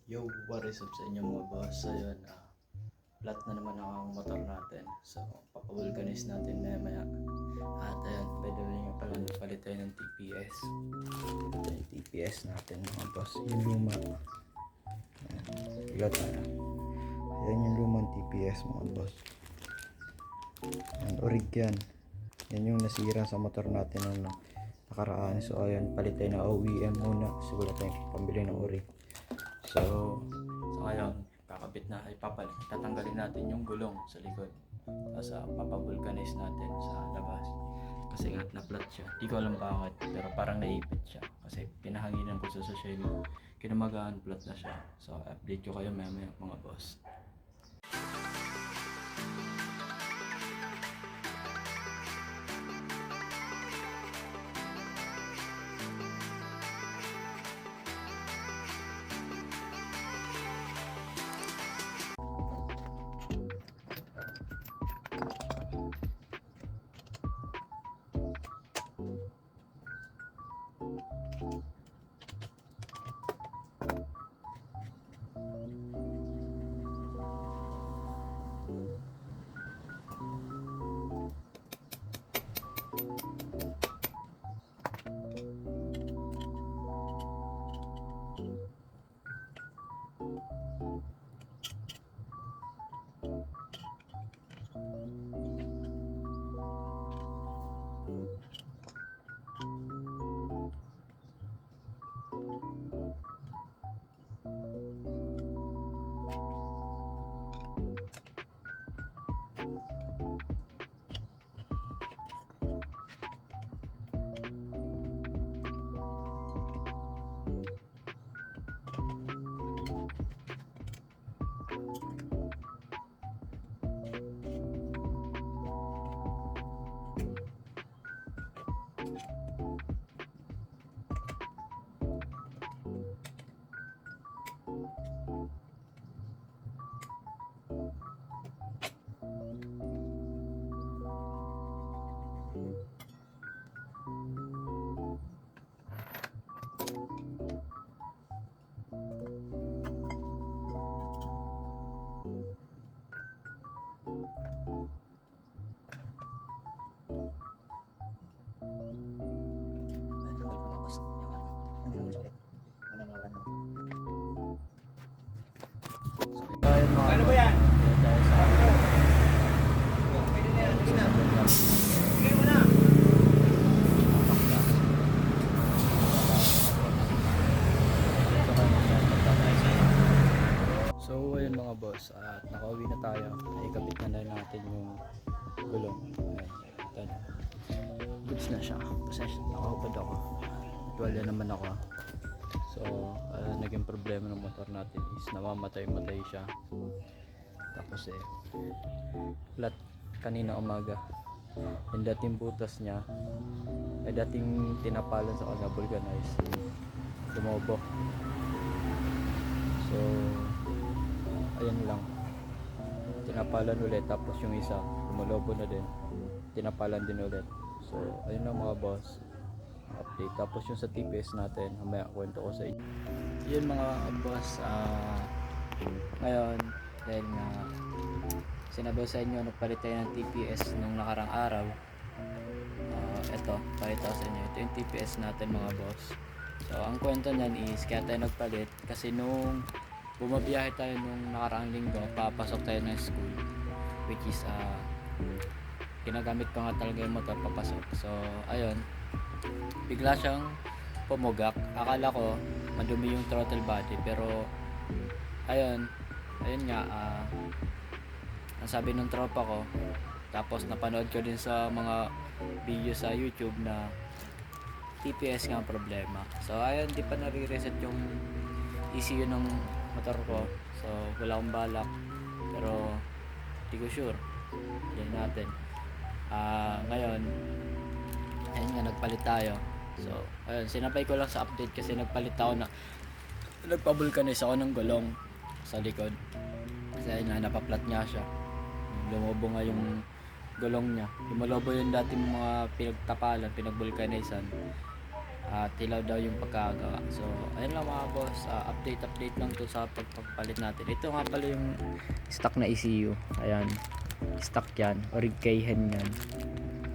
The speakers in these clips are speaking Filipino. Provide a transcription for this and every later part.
Yo, what is up sa inyo mga boss? So yun, flat na naman ang motor natin. So, papavulcanize natin maya maya. At ayun, by the way nga pala, nagpalit tayo ng TPS. Ito yung TPS natin mga boss. Yung luma. Ayan, tayo. Ayan yung lumang TPS mga boss. Ayan, orig yan. Yan yung nasira sa motor natin nung nakaraan. So ayan, palit tayo ng OEM muna. Siguro tayong pambili ng orig. So ngayon, kakabit na, tatanggalin natin yung gulong sa likod. Tapos papavulcanize natin sa labas. Kasi nga na-flat siya. Di ko alam bakit, pero parang naipit siya. Kasi pinahanginan ko sa social, kinamagaan flat na siya. So update ko kayo maya mga boss. Ano ba yan? So ayun mga boss, at nakauwi na tayo. Ikabit na natin yung gulong. Ayan, goods na siya. Pasensya, nakahubad ako. Tuwalya naman ako. So naging problema ng motor natin is namamatay-matay siya. Tapos flat kanina umaga. Yung dating butas niya ay dating tinapalan sa kanya, vulcanize, lumobo. So ayan lang, tinapalan ulit, tapos yung isa lumulobo na din, tinapalan din ulit. So ayun lang mga boss, update. Tapos yung sa TPS natin, mamaya kwento ko sa inyo. Yun mga boss, ngayon dahil nga sinabi sa inyo nagpalit tayo ng TPS nung nakarang araw, eto pakita ko sa inyo, ito yung TPS natin mga boss. So ang kwento nyan is kaya tayo nagpalit kasi nung bumabiyahe tayo nung nakaraang linggo, papasok tayo ng school, which is ginagamit ko nga talaga yung motor papasok. So ayun, bigla siyang pumugak. Akala ko madumi yung throttle body, pero ayun nga, ang sabi ng tropa ko, tapos napanood ko din sa mga video sa YouTube na TPS nga ang problema. So ayun, di pa nare-reset yung ECU ng motor ko. So wala akong balak, pero di ko sure. Yan natin. Ngayon ayun nga, nagpalit tayo. So ayun, sinapay ko lang sa update kasi nagpalit ako na nagpa-vulcanize ako ng gulong sa likod. Kasi ayun nga, napaplat nga siya. Lumobo nga yung gulong niya. Lumalobo yung dating mga pinagtapalan, pinag-vulcanizan. tilaw daw yung pagkagawa. So ayun lang mga boss, update lang to sa pagpapalit natin. Ito nga pala yung stock na ECU. Ayan, stock yan, orig Keihin yan,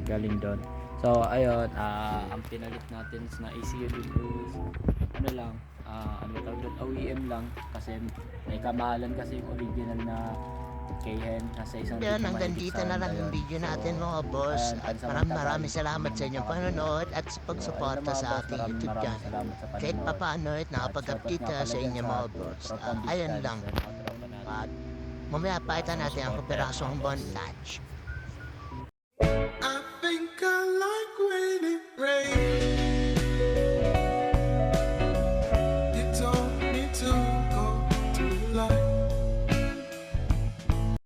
galing doon. So ayun, ang pinalit natin na ECU dito is ano lang, ano tawag doon, OEM lang, kasi may kamahalan kasi yung original na Keihin, nasa isang Yan, libo hanggang mahigit dito sa na lang Honda yung yun. video So, natin mga boss. ayan, At pansamantala, maraming salamat sa inyong panonood at sa So, ayun pagsuporta na mga sa boss, ating maraming YouTube channel. salamat sa Kahit panonood. pa paano At nakapag-update shoutout nga ka pala sa dyan inyo sa mga boss. Tropang Ayun Distance lang. and mga tropa natin. At mamaya pakita natin ang Support kooperasyong mga boss. bondage.